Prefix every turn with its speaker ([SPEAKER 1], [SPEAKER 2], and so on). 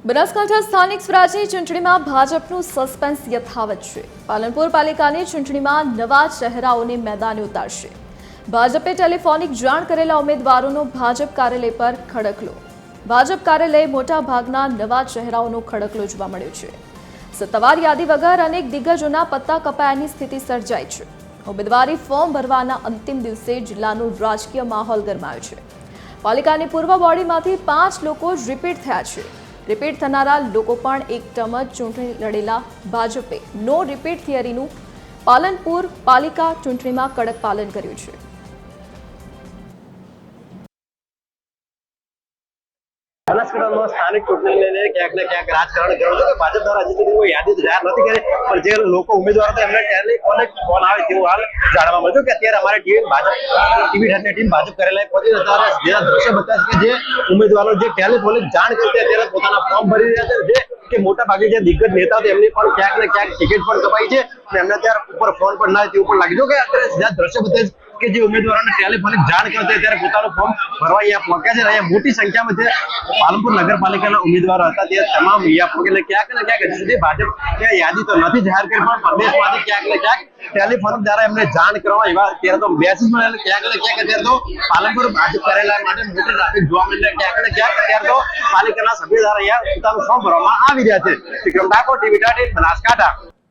[SPEAKER 1] બનાસકાંઠા સ્થાનિક સ્વરાજની ચૂંટણીમાં ભાજપનું સસ્પેન્સ યથાવત છે। પાલનપુર પાલિકાની ચૂંટણીમાં નવા ચહેરાઓને મેદાને ઉતારશે। ભાજપે ટેલિફોનિક જાણ કરેલા ઉમેદવારોનો ભાજપ કાર્યાલય પર ખડકલો। ભાજપ કાર્યાલય મોટા ભાગના નવા ચહેરાઓનો ખડકલો જોવા મળ્યો છે। સત્તાવાર યાદી વગર અનેક દિગ્ગજોના પત્તા કપાયાની સ્થિતિ સર્જાઈ છે। ઉમેદવારી ફોર્મ ભરવાના અંતિમ દિવસે જિલ્લાનો રાજકીય માહોલ ગરમાયો છે। પાલિકાની પૂર્વ બોડીમાંથી 5 લોકો રિપીટ થયા છે। રિપીટ થનારા લોકો પણ એક ટર્મ જ ચૂંટણી લડેલા ભાજપે નો રિપીટ થિયરીનું પાલનપુર પાલિકા ચૂંટણીમાં કડક પાલન કર્યું છે।
[SPEAKER 2] બનાસકાંઠામાં સ્થાનિક ચૂંટણી લઈને ક્યાંક ને ક્યાંક રાજકારણ કર્યું છે કે ભાજપ દ્વારા હજી સુધી કોઈ યાદી જાહેર નથી કરી, પણ જે લોકો ઉમેદવારો હતા એમને ટેલિફોનિક ફોન આવે તેવું હાલ જાણવા મળ્યું કે અત્યારે અમારી ટીમ ભાજપ ટીવી હેડની ટીમ ભાજપ કાર્યાલય પહોંચી અત્યારે જેના દ્રશ્ય બતાવે છે કે જે ઉમેદવારો જે ટેલિફોનિક જાણ કરી અત્યારે પોતાના ફોર્મ ભરી રહ્યા છે, જે કે મોટા ભાગે જે દિગ્ગજ નેતા હતા એમની પણ ક્યાંક ને ક્યાંક ટિકિટ પણ કપાઈ છે અને એમને અત્યારે ઉપર ફોન પણ ના તેવું પણ લાગ્યું કે અત્યારે સીધા દ્રશ્ય બતાવે કે જે ઉમેદવારોને ટેલિફોનિક જાણ કરતા ત્યારે પોતાનું ફોર્મ ભરવા અહીંયા પહોંચ્યા છે। અહીંયા મોટી સંખ્યામાં જે પાલનપુર નગરપાલિકાના ઉમેદવારો હતા તે તમામ અહીંયા પહોંચે ક્યાંક ને ક્યાંક હજી સુધી ભાજપ ત્યાં યાદી તો નથી જાહેર કરી, પણ પ્રદેશમાંથી ક્યાંક ને ક્યાંક ટેલિફોનિક દ્વારા એમને જાણ કરવા એવા અત્યારે તો મેસેજ મળે ક્યાંક ને ક્યાંક અત્યારે તો પાલનપુર ભાજપ કાર્યાલય માટે મોટી ટ્રાફિક જોવા મળે ક્યાંક ને ક્યાંક અત્યારે તો પાલિકાના સભ્યો દ્વારા અહીંયા પોતાનું ફોર્મ ભરવામાં આવી રહ્યા છે। વિક્રમ ઠાકોર, ટીવી 13 બનાસકાંઠા।